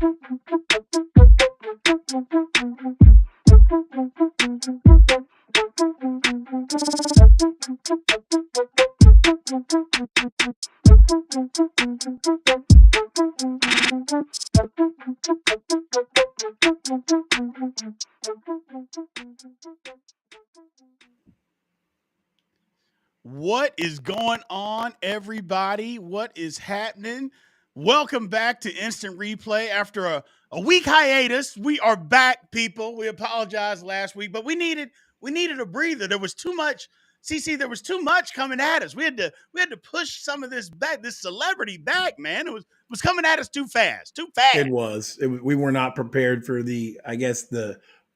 What is going on, everybody? What is happening? Welcome back to Instant Replay. After a week hiatus, we are back, people. We apologized last week, but we needed a breather. There was too much, CC. There was too much coming at us. We had to push some of this back, this celebrity back, man. It was coming at us too fast, too fast. It was. We were not prepared for the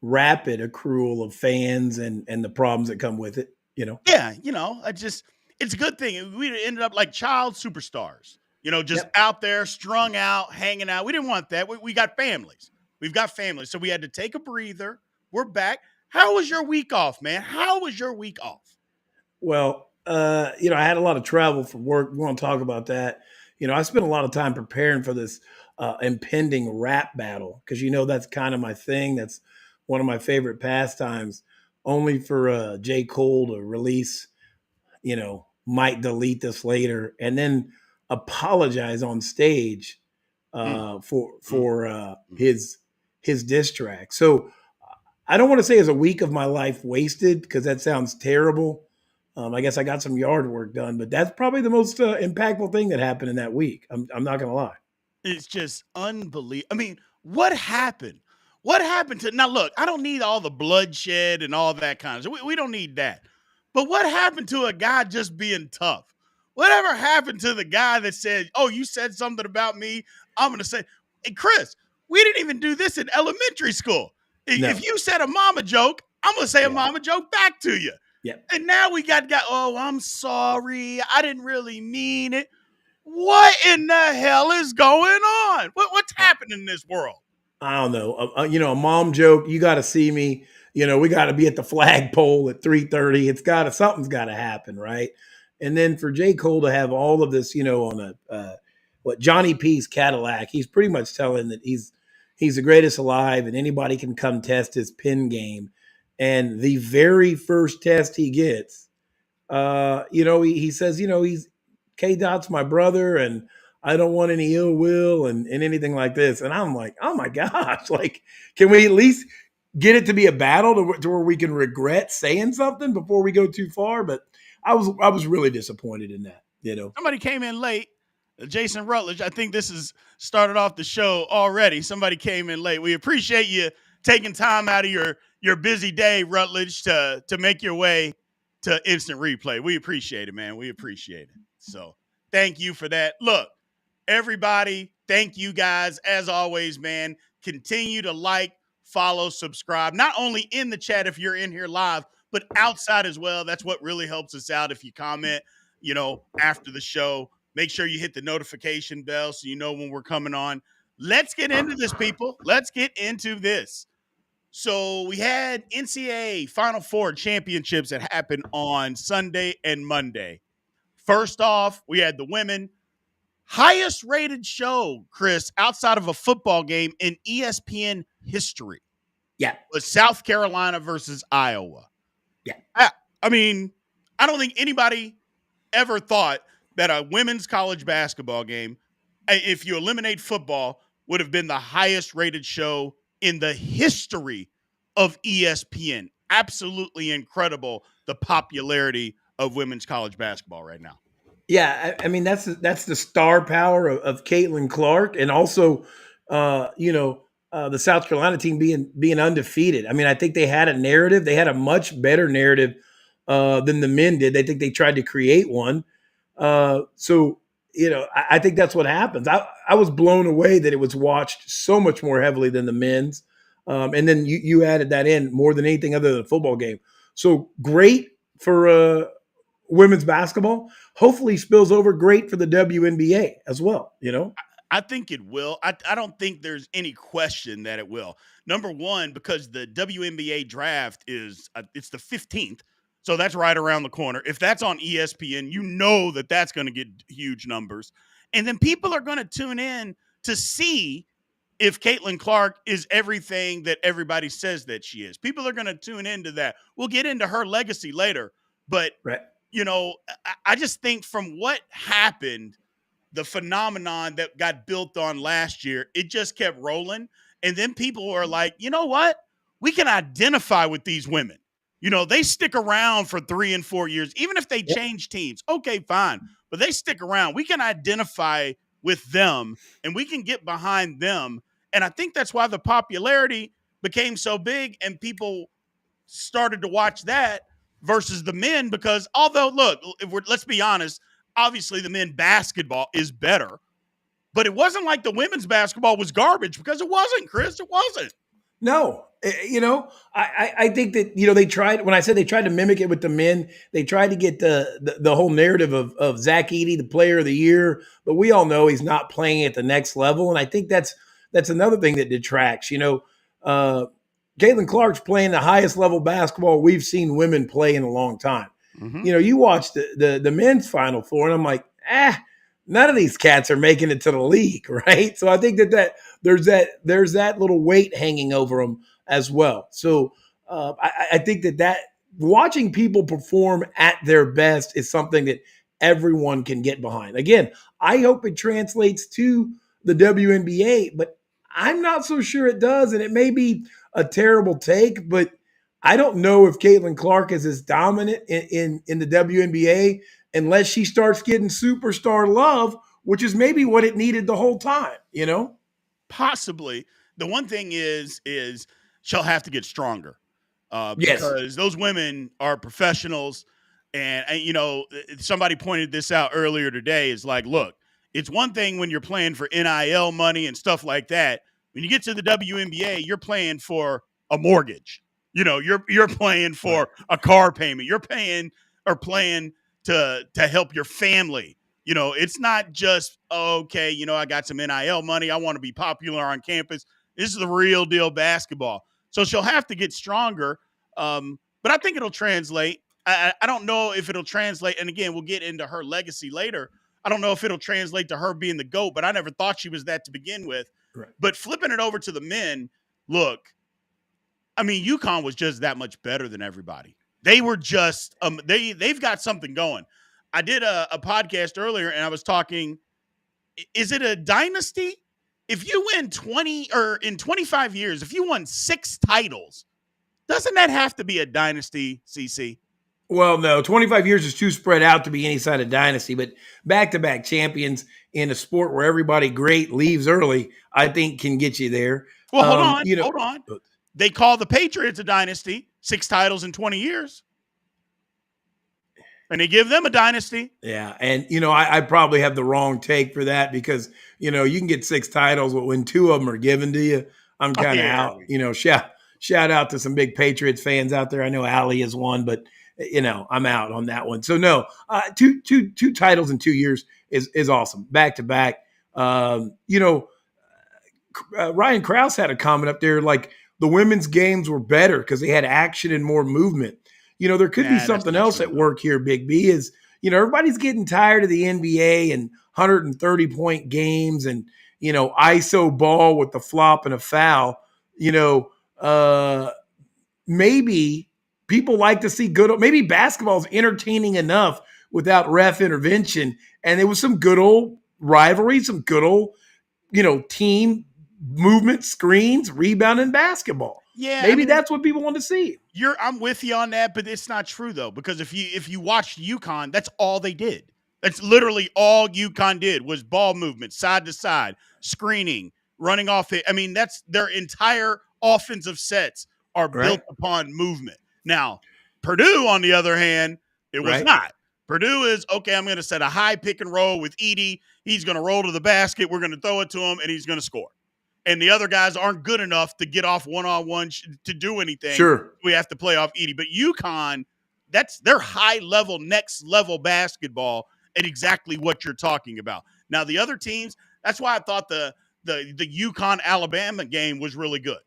rapid accrual of fans and the problems that come with it. Yeah, it's a good thing. We ended up like child superstars, just Yep. out there, strung out, hanging out. We didn't want that. We got families. We've got families. So we had to take a breather. We're back. How was your week off, man? How was your week off? Well, I had a lot of travel for work. We want to talk about that. I spent a lot of time preparing for this impending rap battle because that's kind of my thing. That's one of my favorite pastimes. Only for J. Cole to release, might delete this later, and then apologize on stage for his diss track. So I don't want to say it's a week of my life wasted because that sounds terrible. I guess I got some yard work done, but that's probably the most impactful thing that happened in that week. I'm not going to lie. It's just unbelievable. I mean, what happened? What happened to now? Look, I don't need all the bloodshed and all that kind of stuff. We don't need that. But what happened to a guy just being tough? Whatever happened to the guy that said, "Oh, you said something about me. I'm going to say," hey, Chris, we didn't even do this in elementary school. No. If you said a mama joke, I'm going to say a Yeah. mama joke back to you. Yeah. And now we got, oh, I'm sorry. I didn't really mean it. What in the hell is going on? What's happening in this world? I don't know. A mom joke. You got to see me. We got to be at the flagpole at 3:30. Something's got to happen, right? And then for J. Cole to have all of this, on what Johnny P's Cadillac, he's pretty much telling that he's the greatest alive, and anybody can come test his pin game. And the very first test he gets, he says, he's K. Dot's my brother, and I don't want any ill will and anything like this. And I'm like, oh my gosh, like, can we at least get it to be a battle to where we can regret saying something before we go too far? But I was really disappointed in that, Somebody came in late. Jason Rutledge, I think this has started off the show already. Somebody came in late. We appreciate you taking time out of your busy day, Rutledge, to make your way to Instant Replay. We appreciate it, man. We appreciate it. So thank you for that. Look, everybody, thank you guys. As always, man, continue to like, follow, subscribe, not only in the chat if you're in here live, but outside as well. That's what really helps us out. If you comment, after the show, make sure you hit the notification bell so you know when we're coming on. Let's get into this, people. Let's get into this. So we had NCAA Final Four championships that happened on Sunday and Monday. First off, we had the women. Highest rated show, Chris, outside of a football game in ESPN history. Yeah. Was South Carolina versus Iowa. Yeah. I mean, I don't think anybody ever thought that a women's college basketball game, if you eliminate football, would have been the highest rated show in the history of ESPN. Absolutely incredible, the popularity of women's college basketball right now. Yeah, I mean that's the star power of Caitlin Clark, and also, the South Carolina team being undefeated. I mean, I think they had a narrative. They had a much better narrative than the men did. I think they tried to create one. So I think that's what happens. I was blown away that it was watched so much more heavily than the men's, and then you added that in more than anything other than a football game. So great for women's basketball. Hopefully spills over great for the WNBA as well, I think it will. I don't think there's any question that it will. Number one, because the WNBA draft is it's the 15th, so that's right around the corner. If that's on ESPN, you know that's going to get huge numbers. And then people are going to tune in to see if Caitlin Clark is everything that everybody says that she is. People are going to tune into that. We'll get into her legacy later, but Right. I just think from what happened, the phenomenon that got built on last year, it just kept rolling. And then people are like, you know what? We can identify with these women. They stick around for 3 and 4 years, even if they Yep. change teams. Okay, fine. But they stick around. We can identify with them and we can get behind them. And I think that's why the popularity became so big and people started to watch that versus the men because although look, let's be honest, obviously the men basketball is better, but it wasn't like the women's basketball was garbage because it wasn't, Chris. It wasn't. No, I think that they tried. When I said they tried to mimic it with the men, they tried to get the whole narrative of Zach Edey, the Player of the Year, but we all know he's not playing at the next level, and I think that's another thing that detracts. Caitlin Clark's playing the highest level basketball we've seen women play in a long time. Mm-hmm. You watch the men's Final Four, and I'm like, none of these cats are making it to the league, right? So I think that there's that little weight hanging over them as well. So I think that watching people perform at their best is something that everyone can get behind. Again, I hope it translates to the WNBA, but I'm not so sure it does, and it may be a terrible take, but I don't know if Caitlin Clark is as dominant in the WNBA unless she starts getting superstar love, which is maybe what it needed the whole time. Possibly. The one thing is she'll have to get stronger Yes. because those women are professionals. And, somebody pointed this out earlier today is like, look, it's one thing when you're playing for NIL money and stuff like that. When you get to the WNBA, you're playing for a mortgage. You're playing for a car payment. You're paying or playing to help your family. It's not just, okay, I got some NIL money. I want to be popular on campus. This is the real deal basketball. So she'll have to get stronger. But I think it'll translate. I don't know if it'll translate. And again, we'll get into her legacy later. I don't know if it'll translate to her being the GOAT, but I never thought she was that to begin with. Right. But flipping it over to the men, look, I mean, UConn was just that much better than everybody. They were just they've got something going. I did a podcast earlier and I was talking, is it a dynasty? If you win 20 or in 25 years, if you won 6 titles, doesn't that have to be a dynasty, CC? Well, no, 25 years is too spread out to be any side of dynasty, but back-to-back champions in a sport where everybody great leaves early, I think can get you there. Well, hold on. They call the Patriots a dynasty, 6 titles in 20 years. And they give them a dynasty. Yeah, and, I probably have the wrong take for that because, you can get 6 titles, but when 2 of them are given to you, I'm kind of out. Shout out to some big Patriots fans out there. I know Allie is one, but I'm out on that one. So no, two titles in 2 years is awesome. Back to back. Ryan Krause had a comment up there like the women's games were better because they had action and more movement. There could be something else at work here, Big B, is, everybody's getting tired of the NBA and 130-point games and, ISO ball with the flop and a foul. Maybe people like to see maybe basketball's entertaining enough without ref intervention. And there was some good old rivalry, some good old, team movement, screens, rebounding basketball. Yeah. Maybe that's what people want to see. I'm with you on that, but it's not true though, because if you watched UConn, that's all they did. That's literally all UConn did was ball movement, side to side, screening, running off it. I mean, that's their entire offensive sets are built upon movement. Now, Purdue, on the other hand, it was not. Purdue is, okay, I'm going to set a high pick and roll with Edey. He's going to roll to the basket. We're going to throw it to him, and he's going to score. And the other guys aren't good enough to get off one-on-one to do anything. Sure. We have to play off Edey. But UConn, that's their high-level, next-level basketball at exactly what you're talking about. Now, the other teams, that's why I thought the UConn-Alabama game was really good.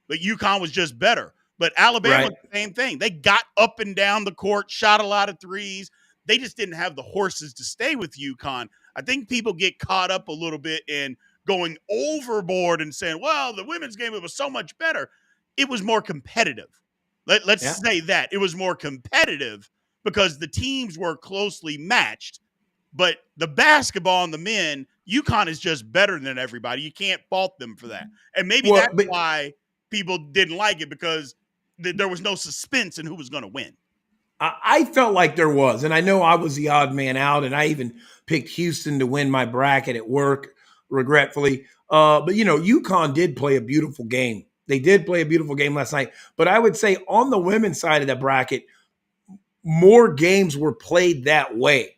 But UConn was just better. But Alabama, same thing. They got up and down the court, shot a lot of threes. They just didn't have the horses to stay with UConn. I think people get caught up a little bit in going overboard and saying, well, the women's game, it was so much better. It was more competitive. Let's say that. It was more competitive because the teams were closely matched. But the basketball and the men, UConn is just better than everybody. You can't fault them for that. And maybe Well, that's but why people didn't like it, because there was no suspense in who was going to win. I felt like there was, and I know I was the odd man out, and I even picked Houston to win my bracket at work, regretfully. But UConn did play a beautiful game. They did play a beautiful game last night. But I would say on the women's side of the bracket, more games were played that way.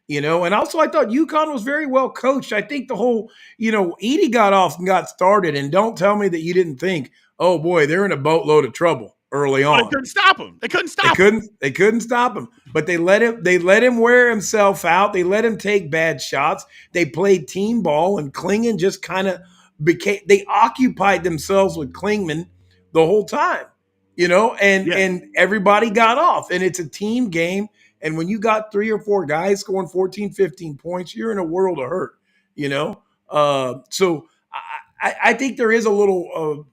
And also I thought UConn was very well coached. I think the whole, Edie got off and got started, and don't tell me that you didn't think, oh boy, they're in a boatload of trouble early But they on. couldn't stop him. They couldn't stop him. But they let him wear himself out. They let him take bad shots. They played team ball, and Klingman just kind of they occupied themselves with Klingman the whole time. And everybody got off, and it's a team game. And when you got 3 or 4 guys scoring 14, 15 points, you're in a world of hurt, So I think there is a little,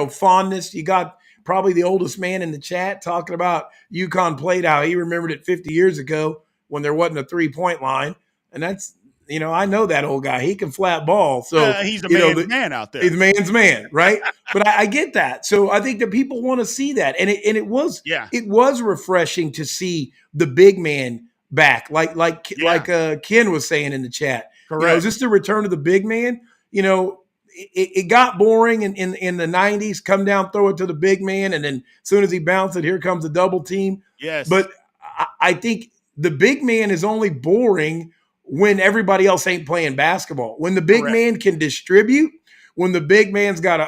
fondness. You got probably the oldest man in the chat talking about UConn played how he remembered it 50 years ago when there wasn't a 3-point line. And that's, I know that old guy. He can flat ball. So he's a man's man out there. He's a man's man, right? But I get that. So I think that people want to see that. And it was refreshing to see the big man back, like Ken was saying in the chat. Correct. Is this the return of the big man? It got boring in the 90s. Come down, throw it to the big man, and then as soon as he bounced it, here comes a double team. Yes. But I think the big man is only boring when everybody else ain't playing basketball. When the big man can distribute, when the big man's got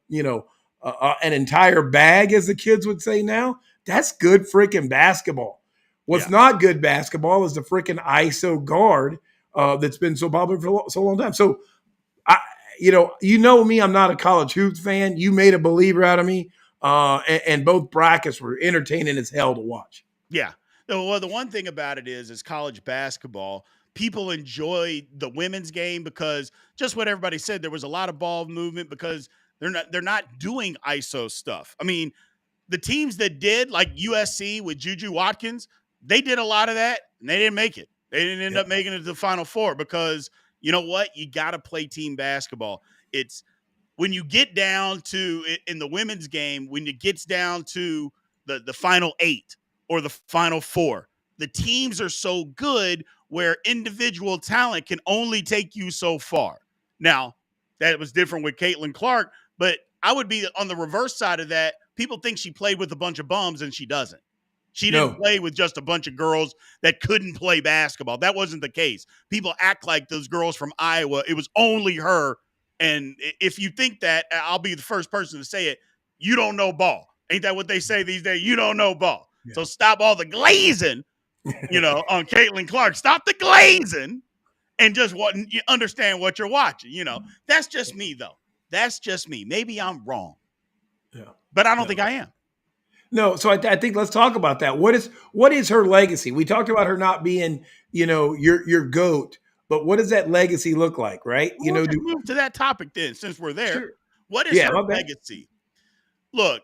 an entire bag, as the kids would say now, that's good freaking basketball. What's not good basketball is the freaking ISO guard that's been so popular for so long time. So, me, I'm not a college hoops fan. You made a believer out of me, and both brackets were entertaining as hell to watch. Yeah. Well, the one thing about it is college basketball, people enjoy the women's game because just what everybody said, there was a lot of ball movement because they're not doing ISO stuff. I mean, the teams that did, like USC with Juju Watkins, they did a lot of that and they didn't make it. They didn't end up making it to the Final Four because you know what? You got to play team basketball. It's when you get down to in the women's game, when it gets down to the final 8 or the final 4, the teams are so good where individual talent can only take you so far. Now, that was different with Caitlin Clark, but I would be on the reverse side of that. People think she played with a bunch of bums, and she doesn't. She didn't play with just a bunch of girls that couldn't play basketball. That wasn't the case. People act like those girls from Iowa, it was only her. And if you think that, I'll be the first person to say it, you don't know ball. Ain't that what they say these days? You don't know ball. Yeah. So stop all the glazing, on Caitlin Clark. Stop the glazing and just understand what you're watching. That's just me, though. That's just me. Maybe I'm wrong. Yeah. But I don't think I am. No, so I think let's talk about that. What is her legacy? We talked about her not being, your GOAT, but what does that legacy look like, right? Well, move to that topic then, since we're there. Sure. What is her legacy? Look,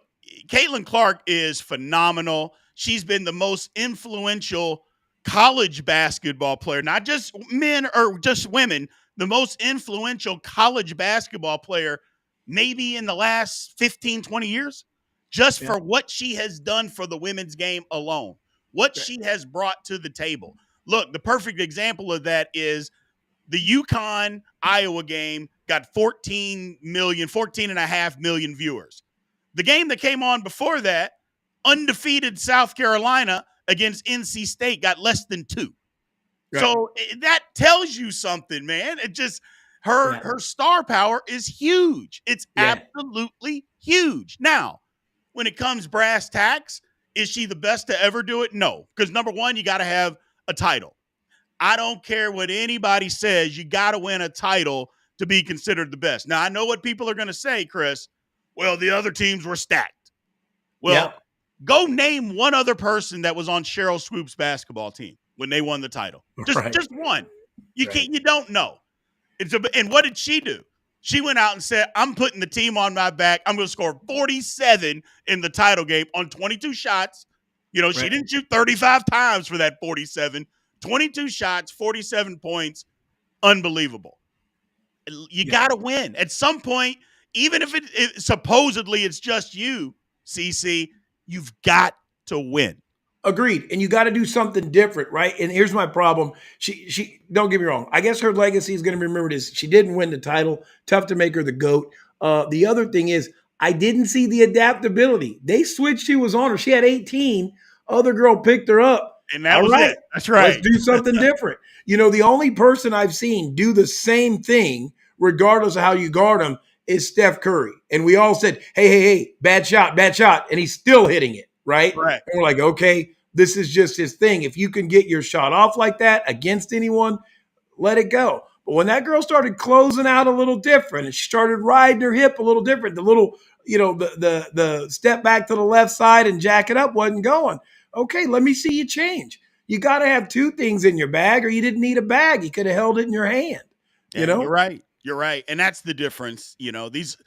Caitlin Clark is phenomenal. She's been the most influential college basketball player, not just men or just women, the most influential college basketball player maybe in the last 15, 20 years, just for what she has done for the women's game alone, what she has brought to the table. Look, the perfect example of that is the UConn Iowa game got 14.5 million viewers. The game that came on before that, undefeated South Carolina against NC State, got less than 2. Right. So that tells you something, man. It just her star power is huge. It's absolutely huge. Now, when it comes brass tacks, is she the best to ever do it? No, because number one, you got to have a title. I don't care what anybody says. You got to win a title to be considered the best. Now, I know what people are going to say, Chris. Well, the other teams were stacked. Well, go name one other person that was on Cheryl Swoop's basketball team when they won the title. Just one. You don't know. And what did she do? She went out and said, I'm putting the team on my back. I'm going to score 47 in the title game on 22 shots. You know, she Right. didn't shoot 35 times for that 47. 22 shots, 47 points. Unbelievable. You got to win. At some point, even if it supposedly it's just you, CC, you've got to win. Agreed. And you got to do something different, right? And here's my problem. She don't get me wrong. I guess her legacy is going to be remembered as she didn't win the title. Tough to make her the GOAT. The other thing is I didn't see the adaptability. They switched. She was on her. She had 18. Other girl picked her up. And that All was right. it. That's right. Let's do something different. You know, the only person I've seen do the same thing, regardless of how you guard him, is Steph Curry. And we all said, hey, bad shot. And he's still hitting it, right? Right. And we're like, okay, this is just his thing. If you can get your shot off like that against anyone, let it go. But when that girl started closing out a little different and she started riding her hip a little different, the little, you know, the step back to the left side and jack it up wasn't going. Okay, let me see you change. You got to have two things in your bag, or you didn't need a bag. You could have held it in your hand. You know, you're right. You're right. And that's the difference. You know, these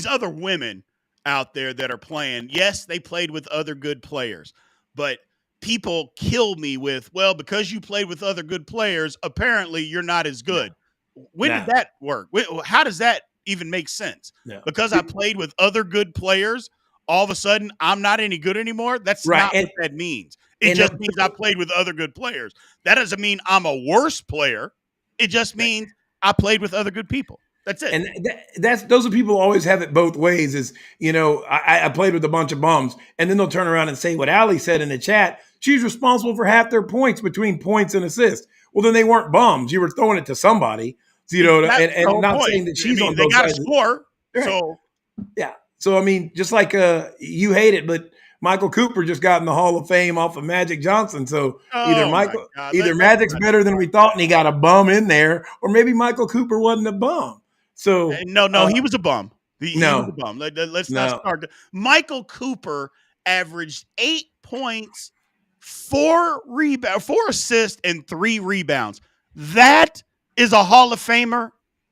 other women out there that are playing, yes, they played with other good players, but people kill me with, well, because you played with other good players, apparently you're not as good. When did that work? How does that even make sense? Because I played with other good players, all of a sudden I'm not any good anymore? That's not what that means. It just means I played with other good players. That doesn't mean I'm a worse player. It just means I played with other good people. That's it. And those are people who always have it both ways. Is, you know, I played with a bunch of bums, and then they'll turn around and say what Allie said in the chat. She's responsible for half their points between points and assists. Well, then they weren't bums. You were throwing it to somebody. So, you know, and not saying that she's on both sides. They got to score. Right. So yeah. So I mean, just like you hate it, but Michael Cooper just got in the Hall of Fame off of Magic Johnson. So either Magic's better than we thought, and he got a bum in there, or maybe Michael Cooper wasn't a bum. So no, he was a bum. He was a bum. Let's not start. Michael Cooper averaged 8 points, 4 assists, and 3 rebounds. That is a Hall of Famer.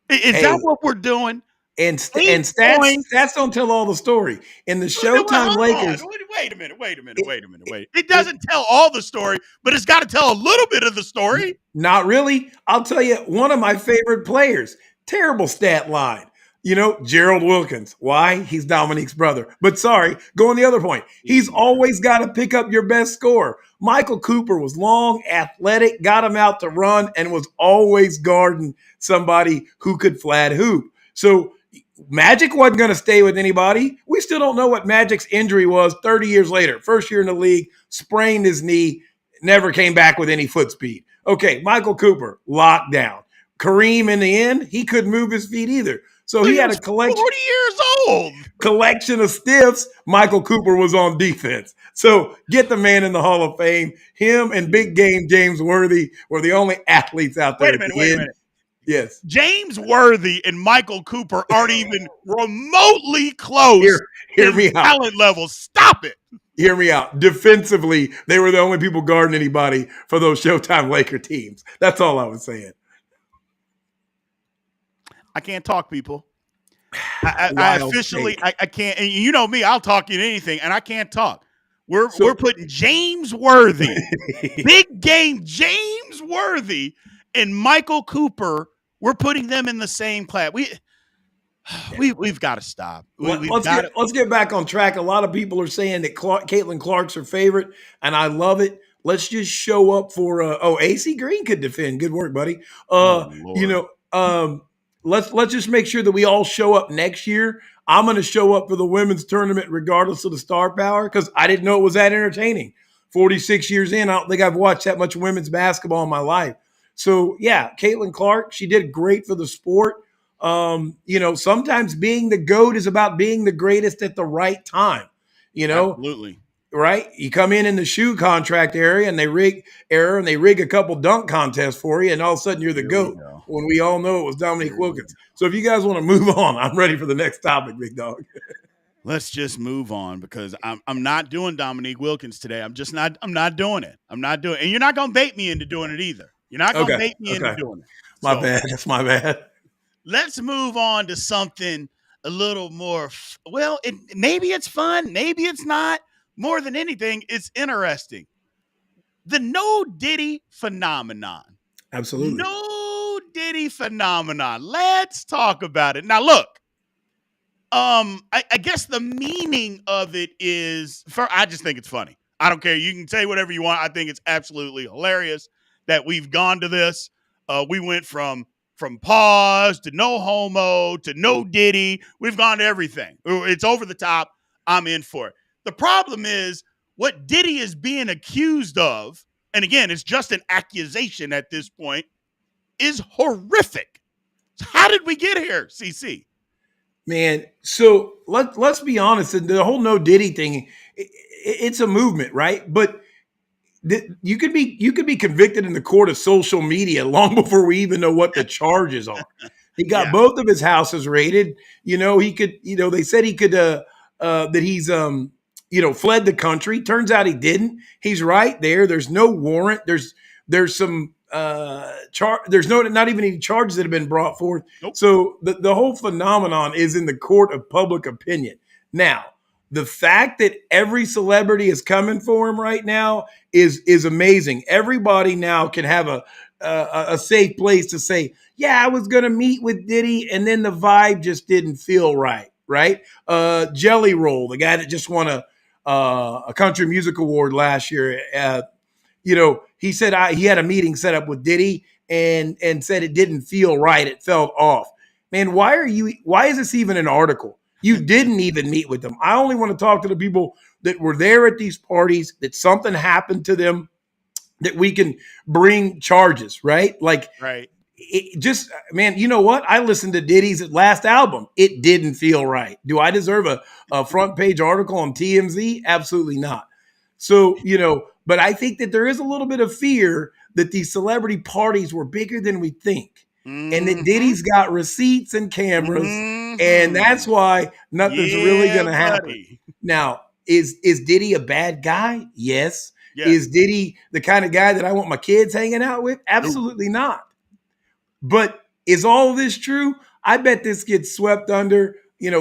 Is that what we're doing? And stats don't tell all the story. In the Showtime Lakers. Wait a minute. It doesn't tell all the story, but it's got to tell a little bit of the story. Not really. I'll tell you, one of my favorite players, terrible stat line. You know, Gerald Wilkins. Why? He's Dominique's brother. But sorry, go on the other point. He's always got to pick up your best score. Michael Cooper was long, athletic, got him out to run, and was always guarding somebody who could flat hoop. So Magic wasn't going to stay with anybody. We still don't know what Magic's injury was 30 years later. First year in the league, sprained his knee, never came back with any foot speed. Okay, Michael Cooper, locked down. Kareem, in the end, he couldn't move his feet either. So he had a collection. 40 years old. Collection of stiffs. Michael Cooper was on defense. So get the man in the Hall of Fame. Him and Big Game James Worthy were the only athletes out there. Wait a minute. Yes. James Worthy and Michael Cooper aren't even remotely close. Hear me out. Talent level. Stop it. Hear me out. Defensively, they were the only people guarding anybody for those Showtime Laker teams. That's all I was saying. I can't talk, people. I officially, I can't. And you know me, I'll talk you to anything, and I can't talk. We're putting James Worthy, Big Game James Worthy, and Michael Cooper. We're putting them in the same class. We've got to stop. Let's get back on track. A lot of people are saying that Caitlin Clark's her favorite, and I love it. Let's just show up for AC Green could defend. Good work, buddy. Let's just make sure that we all show up next year. I'm going to show up for the women's tournament regardless of the star power because I didn't know it was that entertaining. 46 years in, I don't think I've watched that much women's basketball in my life. So, yeah, Caitlin Clark, she did great for the sport. Sometimes being the GOAT is about being the greatest at the right time. You know? Absolutely. Right? You come in the shoe contract area and they rig a couple dunk contests for you, and all of a sudden you're the GOAT. When we all know it was Dominique Wilkins. So if you guys want to move on, I'm ready for the next topic, big dog. Let's just move on because I'm not doing Dominique Wilkins today. I'm not doing it. I'm not doing it. And you're not going to bait me into doing it either. You're not going to bait me into doing it. My bad. That's my bad. let's move on to something a little more. Maybe it's fun, maybe it's not. More than anything, it's interesting. The no Diddy phenomenon. Absolutely. No Diddy phenomenon. Let's talk about it. Now, look, I guess the meaning of it is I just think it's funny. I don't care. You can say whatever you want. I think it's absolutely hilarious that we've gone to this. We went from pause to no homo to no Diddy. We've gone to everything. It's over the top. I'm in for it. The problem is what Diddy is being accused of, and again, it's just an accusation at this point, is horrific. How did we get here, CC? Man, so let's be honest. The whole no Diddy thing, it's a movement, right? But you could be convicted in the court of social media long before we even know what the charges are. He got Yeah. both of his houses raided. He could. They said he could. That he's fled the country. Turns out he didn't. He's right there. There's no warrant. There's some there's not even any charges that have been brought forth. Nope. So the whole phenomenon is in the court of public opinion. Now, the fact that every celebrity is coming for him right now is amazing. Everybody now can have a safe place to say, yeah, I was going to meet with Diddy, and then the vibe just didn't feel right. Right? Jelly Roll, the guy that just won a country music award last year. He said he had a meeting set up with Diddy and said it didn't feel right. It felt off. Man, why is this even an article? You didn't even meet with them. I only want to talk to the people that were there at these parties, that something happened to them, that we can bring charges, right? Like, right. Man, you know what? I listened to Diddy's last album. It didn't feel right. Do I deserve a front page article on TMZ? Absolutely not. So, but I think that there is a little bit of fear that these celebrity parties were bigger than we think. Mm-hmm. And that Diddy's got receipts and cameras. Mm-hmm. And that's why nothing's really going to happen. Now, is Diddy a bad guy? Yes. Yeah. Is Diddy the kind of guy that I want my kids hanging out with? Absolutely not. But is all this true? I bet this gets swept under,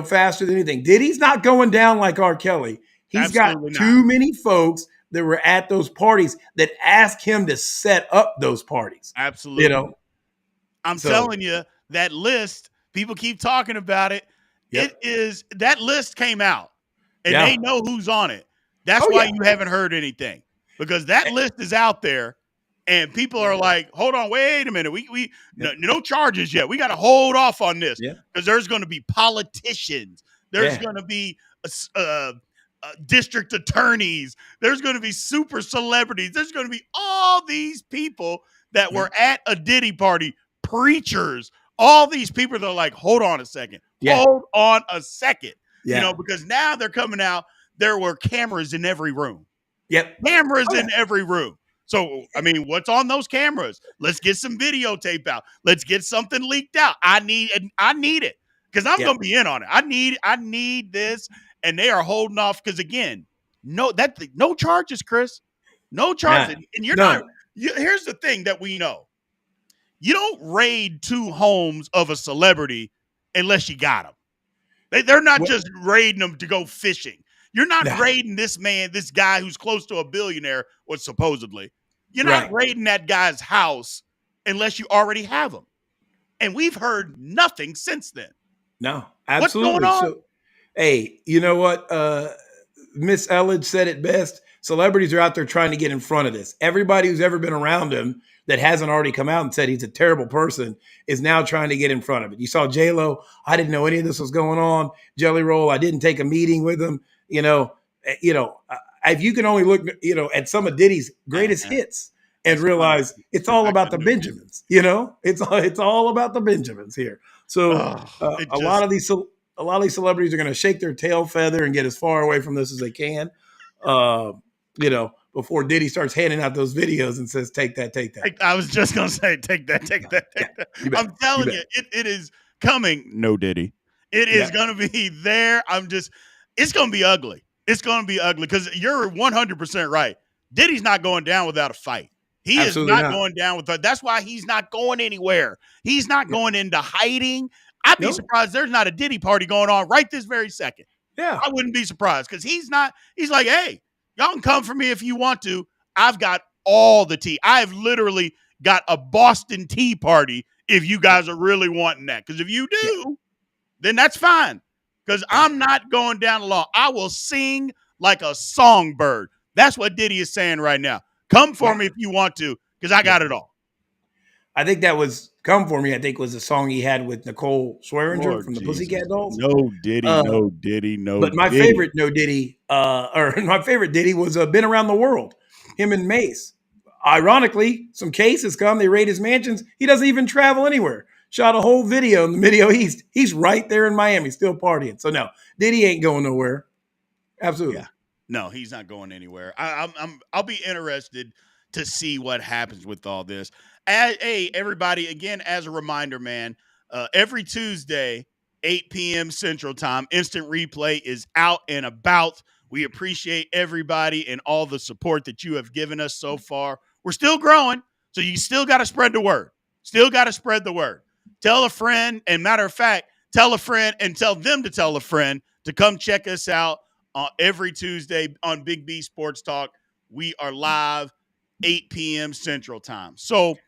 faster than anything. Diddy's not going down like R. Kelly. He's got too many folks that were at those parties that asked him to set up those parties. Absolutely. I'm telling you, that list, people keep talking about it. Yep. That list came out, and they know who's on it. That's why you haven't heard anything, because that list is out there. And people are like, hold on, wait a minute. No charges yet. We got to hold off on this because there's going to be politicians. There's going to be district attorneys. There's going to be super celebrities. There's going to be all these people that were at a Diddy party, preachers, all these people that are like, hold on a second. Hold on a second. Because now they're coming out. There were cameras in every room. Cameras in every room. So, I mean, what's on those cameras? Let's get some videotape out. Let's get something leaked out. I need it because I'm going to be in on it. I need this, and they are holding off because, again, no charges, Chris. No charges. And you're not. Here's the thing that we know. You don't raid two homes of a celebrity unless you got them. They're not just raiding them to go fishing. You're not raiding this guy who's close to a billionaire, or supposedly. You're not raiding that guy's house unless you already have him. And we've heard nothing since then. No, absolutely. What's going on? So, hey, you know what? Miss Elledge said it best. Celebrities are out there trying to get in front of this. Everybody who's ever been around him that hasn't already come out and said he's a terrible person is now trying to get in front of it. You saw J-Lo. I didn't know any of this was going on. Jelly Roll. I didn't take a meeting with him. If you can only look, at some of Diddy's greatest hits and realize it's all about the Benjamins, it's all about the Benjamins here. So a lot of these celebrities are going to shake their tail feather and get as far away from this as they can, before Diddy starts handing out those videos and says, take that. I was just going to say, take that. I'm telling you, it is coming. No Diddy. It is going to be there. It's going to be ugly. It's going to be ugly because you're 100% right. Diddy's not going down without a fight. He is Absolutely not not. going down with that. That's why he's not going anywhere. He's not Yeah. going into hiding. I'd be Nope. surprised there's not a Diddy party going on right this very second. Yeah. I wouldn't be surprised because he's like, hey, y'all can come for me if you want to. I've got all the tea. I've literally got a Boston Tea Party if you guys are really wanting that. Because if you Yeah. do, then that's fine. Because I'm not going down alone. I will sing like a songbird. That's what Diddy is saying right now. Come for me if you want to, because I got it all. I think that was "Come For Me," I think was the song he had with Nicole Swearinger Lord from the Pussycat Jesus. Dolls. No Diddy, Uh, no Diddy, no but my Diddy. favorite No Diddy, or my favorite Diddy was "Been Around the World." Him and Mace. Ironically, some cases come. They raid his mansions. He doesn't even travel anywhere. Shot a whole video in the Middle East. He's right there in Miami, still partying. So no, Diddy ain't going nowhere. Absolutely. Yeah. No, he's not going anywhere. I'll be interested to see what happens with all this. Hey, everybody, again, as a reminder, man, every Tuesday, 8 p.m. Central Time, instant replay is out and about. We appreciate everybody and all the support that you have given us so far. We're still growing, so you still got to spread the word. Still got to spread the word. Tell a friend, and matter of fact, tell a friend and tell them to tell a friend to come check us out every Tuesday on Big B Sports Talk. We are live 8 p.m. Central Time. So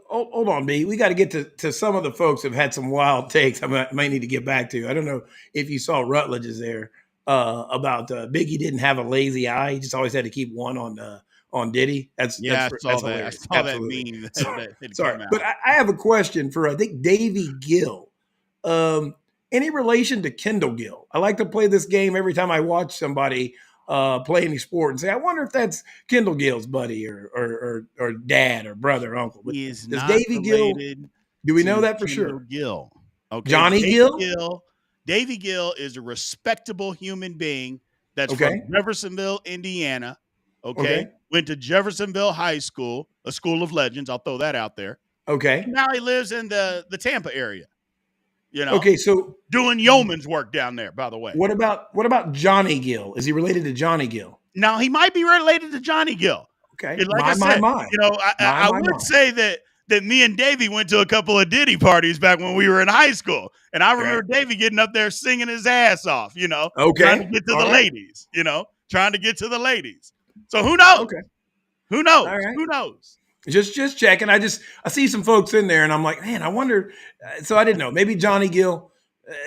hold on, B. We got to get to some of the folks who've had some wild takes. I might need to get back to. I don't know if you saw Rutledge is there about Biggie didn't have a lazy eye. He just always had to keep one on Diddy. That's yeah, that's I hilarious. saw that Absolutely. meme Sorry, that had sorry. come But out. I have a question for I think Davy Gill. Any relation to Kendall Gill? I like to play this game every time I watch somebody play any sport and say, I wonder if that's Kendall Gill's buddy or dad or brother or uncle. But He is does not Davy Gill, related do we know to that for Kendall sure? Gill. Okay, Johnny Gill? Davy Gill is a respectable human being that's from Okay. Jeffersonville, Indiana. Okay, Okay. went to Jeffersonville High School, a school of legends. I'll throw that out there. Okay. And now he lives in the Tampa area. Okay. So Doing yeoman's work down there, by the way. what about Johnny Gill? Is he related to Johnny Gill? Now, he might be related to Johnny Gill. Okay. And like I said, My. I would My. say that me and Davey went to a couple of Diddy parties back when we were in high school. And I Okay. remember Davey getting up there singing his ass off, trying to Okay. get to All the right. ladies, trying to get to the ladies. So who knows? Okay. Who knows? All right. Who knows? Just checking. I see some folks in there, and I'm like, man, I wonder. So I didn't know. Maybe Johnny Gill,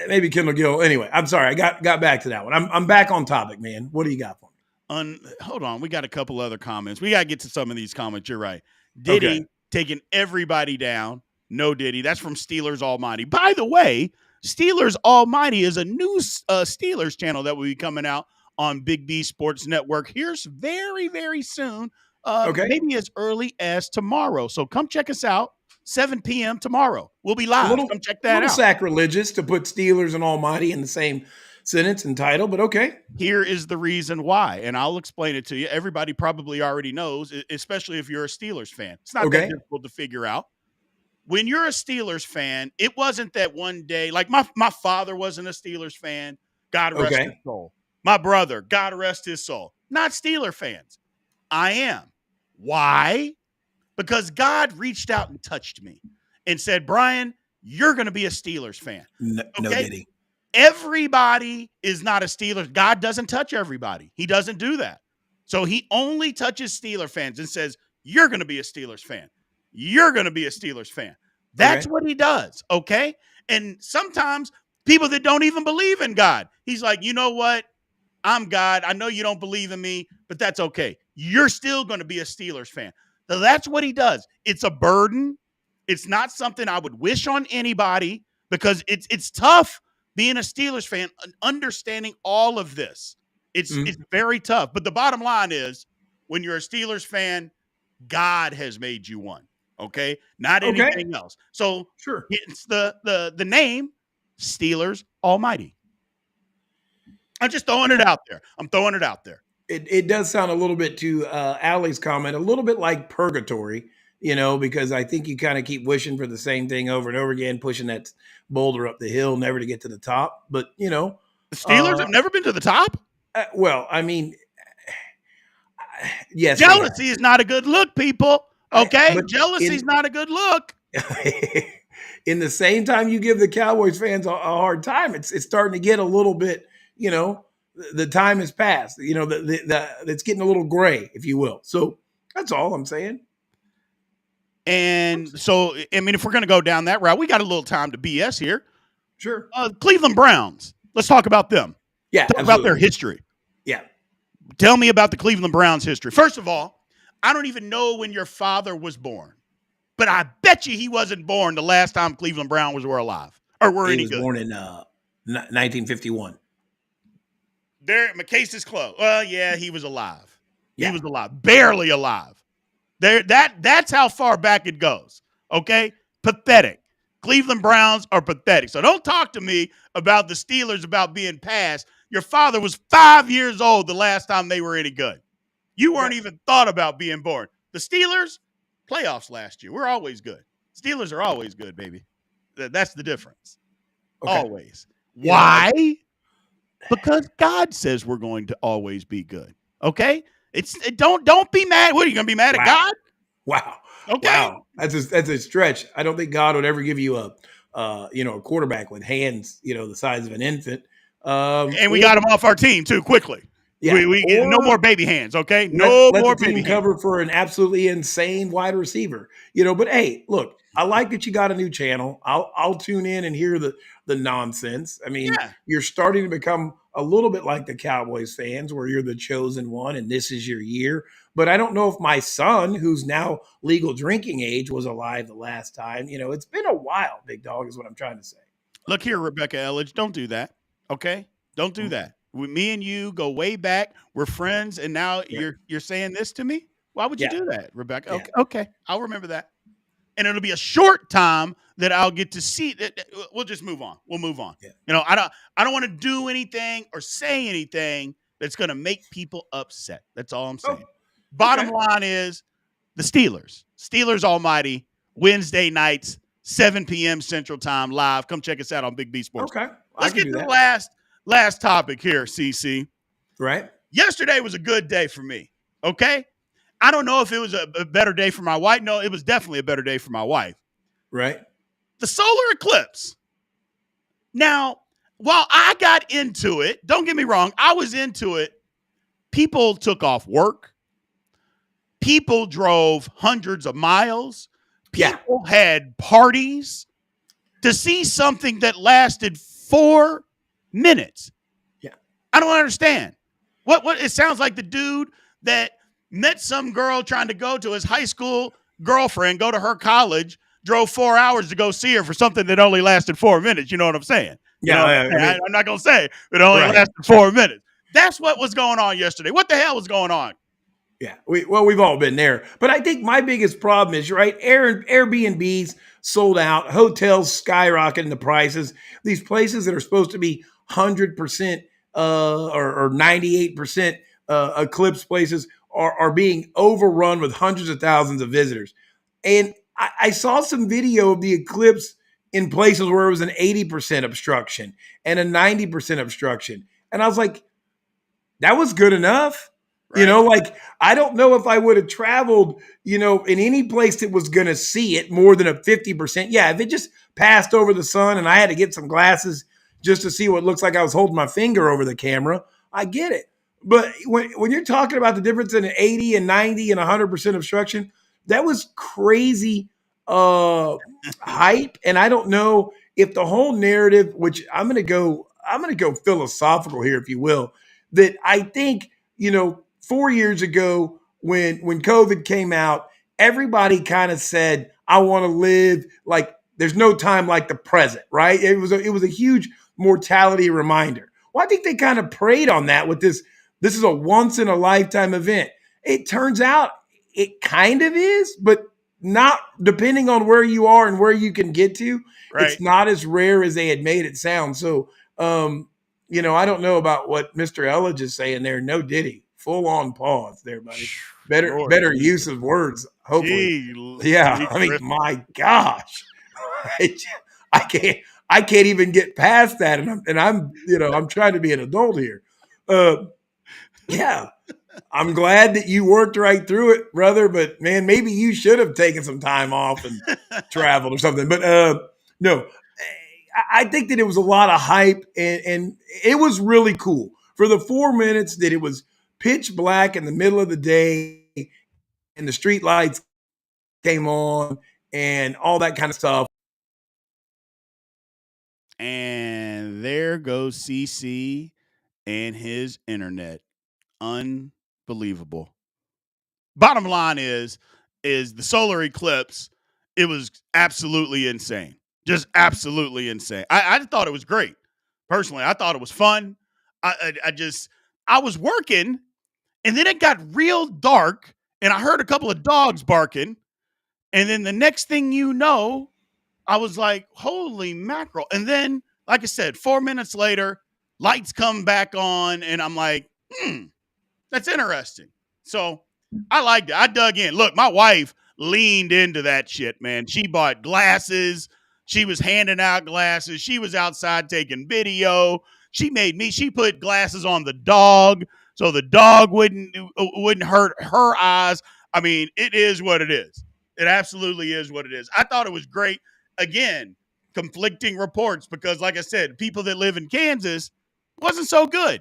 maybe Kendall Gill. Anyway, I'm sorry. I got back to that one. I'm back on topic, man. What do you got for me? Hold on. We got a couple other comments. We got to get to some of these comments. You're right. Diddy Okay. taking everybody down. No Diddy. That's from Steelers Almighty. By the way, Steelers Almighty is a new Steelers channel that will be coming out on Big B Sports Network. Here's very, very soon. Okay. Maybe as early as tomorrow. So come check us out. 7 p.m. tomorrow. We'll be live. Come check that out. Sacrilegious to put Steelers and Almighty in the same sentence and title, but okay. Here is the reason why, and I'll explain it to you. Everybody probably already knows, especially if you're a Steelers fan. It's not that difficult to figure out. When you're a Steelers fan, it wasn't that one day, like my father wasn't a Steelers fan. God rest his soul. My brother, God rest his soul. Not Steeler fans. I am. Why? Because God reached out and touched me and said, Brian, you're going to be a Steelers fan. No, okay? No Diddy. Everybody is not a Steelers. God doesn't touch everybody. He doesn't do that. So he only touches Steeler fans and says, you're going to be a Steelers fan. You're going to be a Steelers fan. That's what he does, okay? And sometimes people that don't even believe in God, he's like, you know what? I'm God. I know you don't believe in me, but that's okay. You're still going to be a Steelers fan. So that's what he does. It's a burden. It's not something I would wish on anybody because it's tough being a Steelers fan, understanding all of this. It's very tough. But the bottom line is when you're a Steelers fan, God has made you one. Okay? Not anything else. So it's the name Steelers Almighty. I'm just throwing it out there. I'm throwing it out there. It does sound a little bit to Allie's comment, a little bit like purgatory, because I think you kind of keep wishing for the same thing over and over again, pushing that boulder up the hill, never to get to the top. But, the Steelers have never been to the top? Well, I mean, yes. Jealousy is not a good look, people. Okay, But jealousy's in not a good look. in the same time you give the Cowboys fans a hard time, it's starting to get a little bit, the time has passed. It's getting a little gray, if you will. So that's all I'm saying. And so, I mean, if we're going to go down that route, we got a little time to BS here. Sure. Cleveland Browns. Let's talk about them. Yeah, Talk about their history. Yeah. Tell me about the Cleveland Browns history. First of all, I don't even know when your father was born, but I bet you he wasn't born the last time Cleveland Browns were alive or were any good. He was born in 1951. My case is closed. Yeah, he was alive. Yeah. He was alive, barely alive. That's how far back it goes. Okay, pathetic. Cleveland Browns are pathetic. So don't talk to me about the Steelers about being passed. Your father was 5 years old the last time they were any good. You weren't even thought about being born. The Steelers, playoffs last year. We're always good. Steelers are always good, baby. That's the difference. Okay. Always. Why? Because God says we're going to always be good. Okay? Don't be mad. What are you going to be mad at God? Wow. Okay. Wow. That's a stretch. I don't think God would ever give you a quarterback with hands, the size of an infant. And we got him off our team too quickly. Yeah. We no more baby hands, okay? No more baby hands. Cover for an absolutely insane wide receiver. But hey, look, I like that you got a new channel. I'll tune in and hear the nonsense. I mean, you're starting to become a little bit like the Cowboys fans where you're the chosen one and this is your year. But I don't know if my son, who's now legal drinking age, was alive the last time. It's been a while, big dog, is what I'm trying to say. Look here, Rebecca Elledge, don't do that, okay? Don't do that. Me and you go way back. We're friends, and now you're saying this to me? Why would you do that, Rebecca? Okay. I'll remember that. And it'll be a short time that I'll get to see that. We'll just move on. We'll move on. Yeah. I don't want to do anything or say anything that's going to make people upset. That's all I'm saying. Bottom line is the Steelers almighty, Wednesday nights, 7 p.m. Central Time, live. Come check us out on Big B Sports. Okay. Let's get to the last topic here, CC. Right. Yesterday was a good day for me, okay? I don't know if it was a better day for my wife. No, it was definitely a better day for my wife. Right. The solar eclipse. Now, while I got into it, don't get me wrong, I was into it. People took off work. People drove hundreds of miles. People had parties to see something that lasted 4 minutes. Yeah. I don't understand. What it sounds like the dude that met some girl trying to go to his high school girlfriend, go to her college, drove 4 hours to go see her for something that only lasted 4 minutes. You know what I'm saying? Yeah. I'm not going to say it only lasted 4 minutes. That's what was going on yesterday. What the hell was going on? Yeah, we've all been there. But I think my biggest problem is, Airbnbs sold out, hotels skyrocketing the prices. These places that are supposed to be 100% or 98% Eclipse places are being overrun with hundreds of thousands of visitors. And I saw some video of the Eclipse in places where it was an 80% obstruction and a 90% obstruction. And I was like, that was good enough. Right. I don't know if I would have traveled, in any place that was going to see it more than a 50%. Yeah, if it just passed over the sun and I had to get some glasses just to see what looks like I was holding my finger over the camera, I get it. But when you're talking about the difference in an 80 and 90 and 100% obstruction, that was crazy hype. And I don't know if the whole narrative, which I'm going to go philosophical here, if you will, that I think, 4 years ago when COVID came out, everybody kind of said, I want to live like there's no time like the present, right? It was a huge mortality reminder. Well, I think they kind of preyed on that with this. This is a once in a lifetime event. It turns out it kind of is, but not, depending on where you are and where you can get to. Right. It's not as rare as they had made it sound. So, I don't know about what Mr. Elledge is saying there. No Diddy. Full on pause there, buddy. Better use of words, hopefully. I mean, my gosh. I can't even get past that. And I'm I'm trying to be an adult here. I'm glad that you worked right through it, brother. But man, maybe you should have taken some time off and traveled or something. But no, I think that it was a lot of hype, and it was really cool for the 4 minutes that it was pitch black in the middle of the day, and the street lights came on, and all that kind of stuff. And there goes CC and his internet. Unbelievable. Bottom line is the solar eclipse. It was absolutely insane, just absolutely insane. I thought it was great. Personally, I thought it was fun. I was working, and then it got real dark, and I heard a couple of dogs barking, and then the next thing you know, I was like, holy mackerel. And then, like I said, 4 minutes later, lights come back on, and I'm like, that's interesting. So I liked it. I dug in. Look, my wife leaned into that shit, man. She bought glasses. She was handing out glasses. She was outside taking video. She put glasses on the dog so the dog wouldn't hurt her eyes. I mean, it is what it is. It absolutely is what it is. I thought it was great. Again, conflicting reports because, like I said, people that live in Kansas wasn't so good.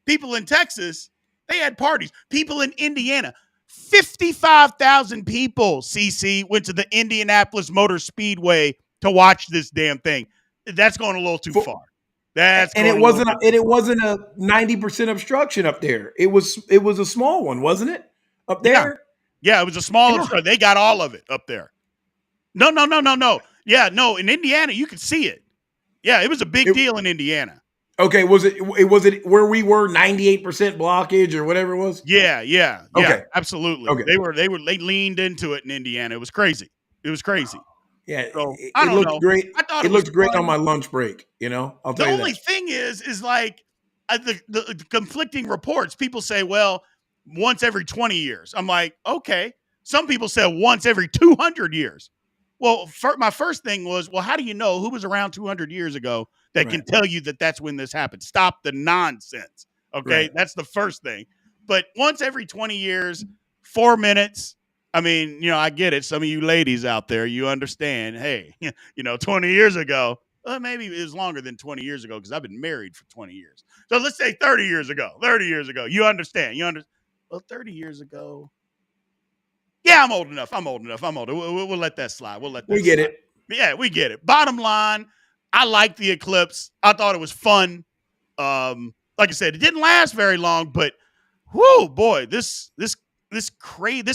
People in Texas, they had parties. People in Indiana, 55,000 people, CC, went to the Indianapolis Motor Speedway to watch this damn thing. That's going a little too far. It wasn't a 90% obstruction up there. It was a small one, wasn't it? Up there? Yeah, it was a small obstruction. They got all of it up there. No. Yeah, no, in Indiana, you could see it. Yeah, it was a big deal in Indiana. Okay, was it where we were 98% blockage or whatever it was? Yeah. Okay. Yeah, absolutely. Okay. They leaned into it in Indiana. It was crazy. Yeah, so, it looked great. I thought it looked great on my lunch break. I'll tell you. The only thing is like the conflicting reports. People say, well, once every 20 years. I'm like, okay. Some people said once every 200 years. Well, my first thing was, well, how do you know who was around 200 years ago that can tell you that that's when this happened? Stop the nonsense. Okay, that's the first thing. But once every 20 years, 4 minutes. I mean, I get it. Some of you ladies out there, you understand. Hey, 20 years ago, maybe it was longer than 20 years ago because I've been married for 20 years. So let's say 30 years ago. 30 years ago, you understand. Well, 30 years ago. Yeah, I'm old enough. We'll let that slide. We get it. Yeah, we get it. Bottom line, I liked the eclipse. I thought it was fun. Like I said, it didn't last very long, but whoo, boy, this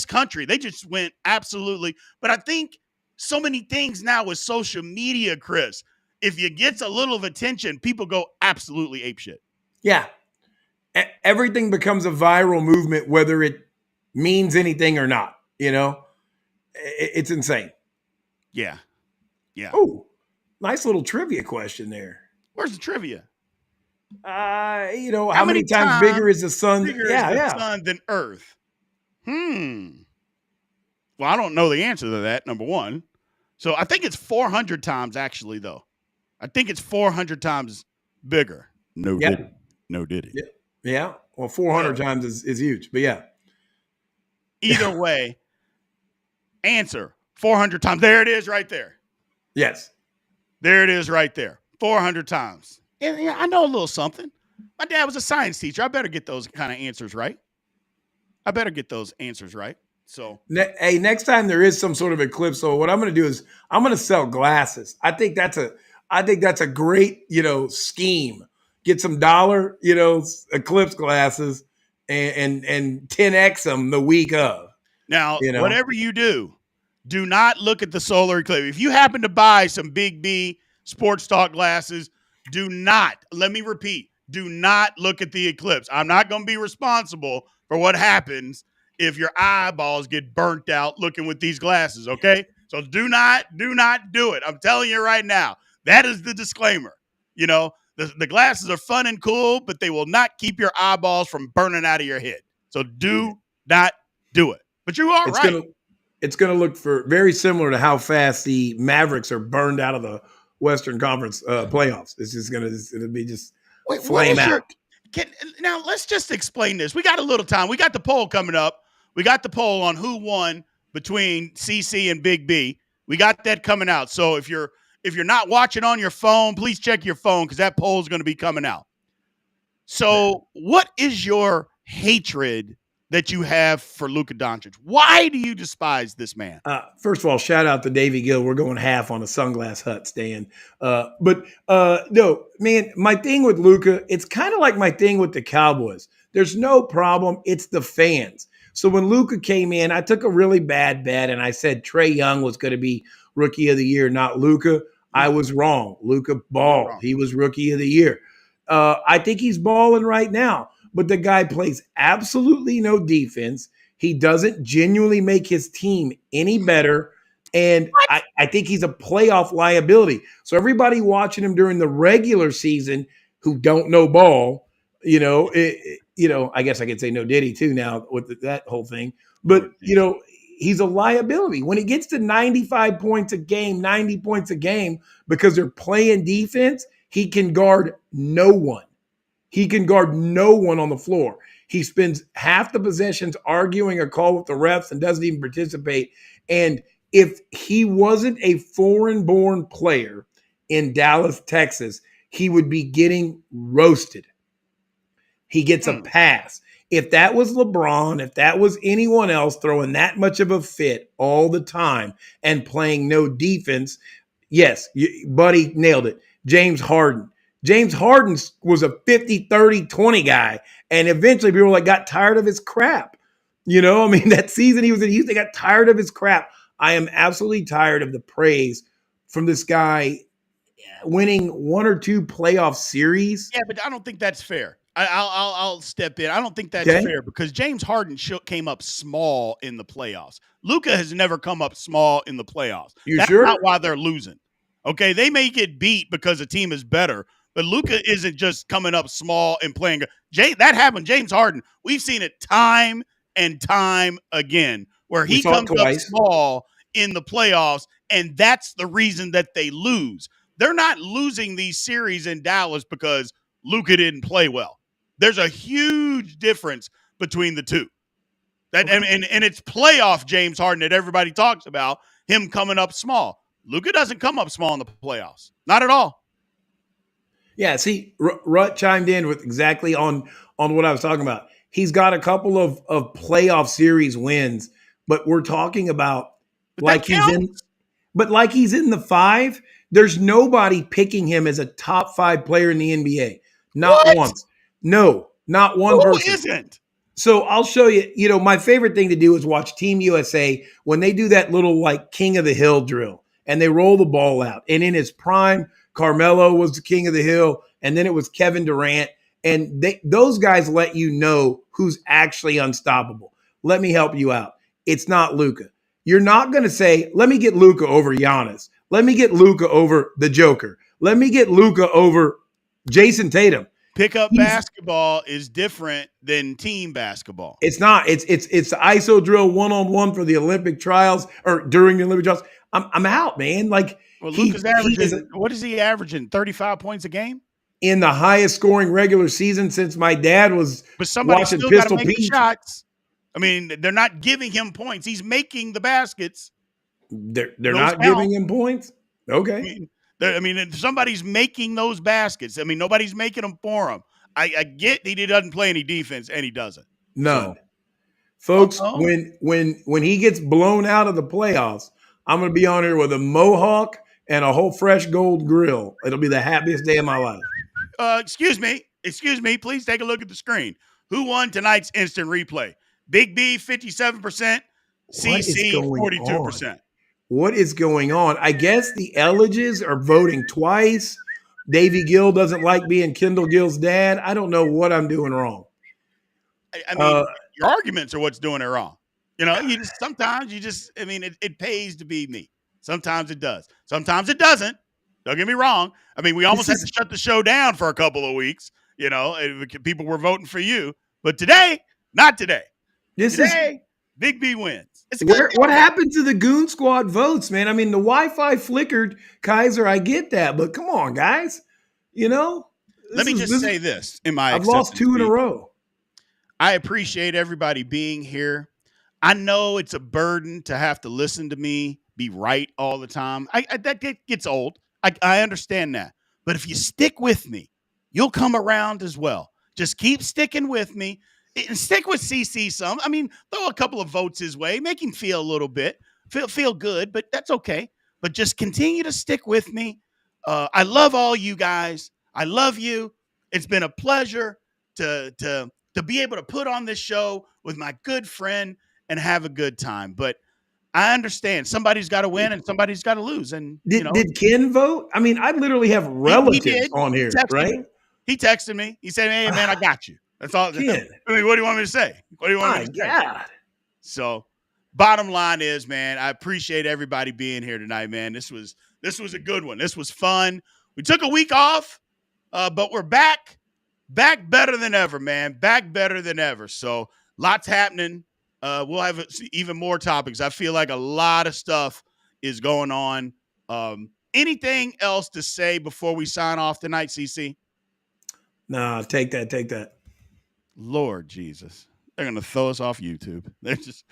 country, they just went absolutely. But I think so many things now with social media, Chris, if you get a little of attention, people go absolutely apeshit. Yeah. Everything becomes a viral movement, whether it means anything or not. It's insane. Yeah. Oh, nice little trivia question there. Where's the trivia? How many times bigger is the sun? Sun than Earth? Well, I don't know the answer to that, number one. So I think it's 400 times, actually, though. I think it's 400 times bigger. No Diddy. Yeah. Well, 400 times is huge, but yeah. Either way, answer 400 times. There it is right there. Yes. There it is right there. 400 times. And I know a little something. My dad was a science teacher. I better get those kind of answers right. So, hey, next time there is some sort of eclipse, so what I'm going to do is I'm going to sell glasses. I think that's a great, scheme. Get some dollar, eclipse glasses and 10x them the week of. Now, whatever you do not look at the solar eclipse. If you happen to buy some Big B sports talk glasses, let me repeat, do not look at the eclipse. I'm not going to be responsible for what happens if your eyeballs get burnt out looking with these glasses, okay? So do not do it. I'm telling you right now. That is the disclaimer. The glasses are fun and cool, but they will not keep your eyeballs from burning out of your head. So do not do it. But you are right. It's going to look very similar to how fast the Mavericks are burned out of the Western Conference playoffs. It's just going to flame out. Now let's just explain this. We got a little time. We got the poll coming up. We got the poll on who won between CC and Big B. We got that coming out. So if you're not watching on your phone, please check your phone because that poll is going to be coming out. So what is your hatred that you have for Luka Doncic? Why do you despise this man? First of all, shout out to Davey Gill. We're going half on a Sunglass Hut stand. No, man, my thing with Luka, it's kind of like my thing with the Cowboys. There's no problem. It's the fans. So when Luka came in, I took a really bad bet and I said Trae Young was going to be Rookie of the Year, not Luka. I was wrong. Luka balled. He was Rookie of the Year. I think he's balling right now, but the guy plays absolutely no defense. He doesn't genuinely make his team any better. And I think he's a playoff liability. So everybody watching him during the regular season who don't know ball, I guess I could say no Diddy too now with that whole thing. But, he's a liability. When it gets to 95 points a game, 90 points a game, because they're playing defense, he can guard no one. He can guard no one on the floor. He spends half the possessions arguing a call with the refs and doesn't even participate. And if he wasn't a foreign-born player in Dallas, Texas, he would be getting roasted. He gets a pass. If that was LeBron, if that was anyone else throwing that much of a fit all the time and playing no defense, yes, Buddy nailed it. James Harden. James Harden was a 50, 30, 20 guy. And eventually people got tired of his crap. That season he was in Houston, they got tired of his crap. I am absolutely tired of the praise from this guy winning one or two playoff series. Yeah, but I don't think that's fair. I'll step in. I don't think that's fair because James Harden came up small in the playoffs. Luka has never come up small in the playoffs. That's sure? Not why they're losing. Okay, they may get beat because the team is better, but Luka isn't just coming up small and playing. That happened. James Harden, we've seen it time and time again where he comes up small in the playoffs, and that's the reason that they lose. They're not losing these series in Dallas because Luka didn't play well. There's a huge difference between the two. And it's playoff James Harden that everybody talks about, him coming up small. Luka doesn't come up small in the playoffs. Not at all. Yeah, see, Rut chimed in with exactly on what I was talking about. He's got a couple of playoff series wins, but we're talking about like he's in the 5. There's nobody picking him as a top 5 player in the NBA. Not once. No, not one person. Who isn't? So I'll show you, my favorite thing to do is watch Team USA when they do that little King of the Hill drill and they roll the ball out. And in his prime, Carmelo was the king of the hill, and then it was Kevin Durant. And those guys let you know who's actually unstoppable. Let me help you out. It's not Luka. You're not going to say, let me get Luka over Giannis. Let me get Luka over the Joker. Let me get Luka over Jason Tatum. Pickup basketball is different than team basketball. It's not. It's the ISO drill 1-on-1 for the Olympic trials or during the Olympic trials. I'm out, man. Luka's averaging. What is he averaging? 35 points a game in the highest scoring regular season since my dad was. But somebody still got to make the shots. I mean, they're not giving him points. He's making the baskets. They're not giving him points. Okay. I mean, somebody's making those baskets. I mean, nobody's making them for him. I get he doesn't play any defense, and he doesn't. No, folks. When he gets blown out of the playoffs, I'm going to be on here with a mohawk and a whole fresh gold grill. It'll be the happiest day of my life. Excuse me. Please take a look at the screen. Who won tonight's instant replay? Big B 57%, CC 42%. What is going on? I guess the Elledges are voting twice. Davey Gill doesn't like being Kendall Gill's dad. I don't know what I'm doing wrong. I mean, your arguments are what's doing it wrong. Sometimes it pays to be me. Sometimes it does. Sometimes it doesn't. Don't get me wrong. I mean, we almost had to shut the show down for a couple of weeks. People were voting for you. But today, not today. Today, Big B wins. What happened to the Goon Squad votes, man? I mean, the Wi-Fi flickered, Kaiser. I get that, but come on, guys. Let This me is just this. say this in my I've lost acceptance 2 in a speech. row. I appreciate everybody being here. I know it's a burden to have to listen to me be right all the time. That gets old. I understand that. But if you stick with me, you'll come around as well. Just keep sticking with me and stick with CC some. I mean, throw a couple of votes his way, make him feel a little bit, feel good, but that's okay. But just continue to stick with me. I love all you guys. I love you. It's been a pleasure to be able to put on this show with my good friend and have a good time. But I understand somebody's got to win and somebody's got to lose. And, Did Ken vote? I mean, I literally have he relatives did. on He here, texted right? me. He texted me. He said, "Hey, man, I got you." That's all. Ken, I mean, what do you want me to say? What do you want me my to say? God. So, bottom line is, man, I appreciate everybody being here tonight, man. This was a good one. This was fun. We took a week off, but we're back better than ever, man. Back better than ever. So lots happening. We'll have even more topics. I feel like a lot of stuff is going on. Anything else to say before we sign off tonight, CC? Nah, take that. Lord Jesus. They're gonna throw us off YouTube. They're just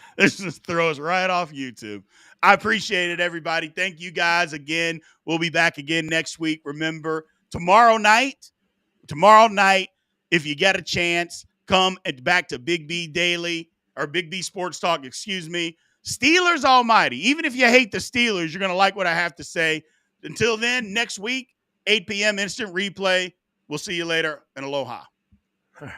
throw us right off YouTube. I appreciate it, everybody. Thank you guys again. We'll be back again next week. Remember, tomorrow night, if you get a chance, come back to Big B Daily or Big B Sports Talk, excuse me. Steelers Almighty. Even if you hate the Steelers, you're going to like what I have to say. Until then, next week, 8 p.m. instant replay. We'll see you later, and aloha. All right.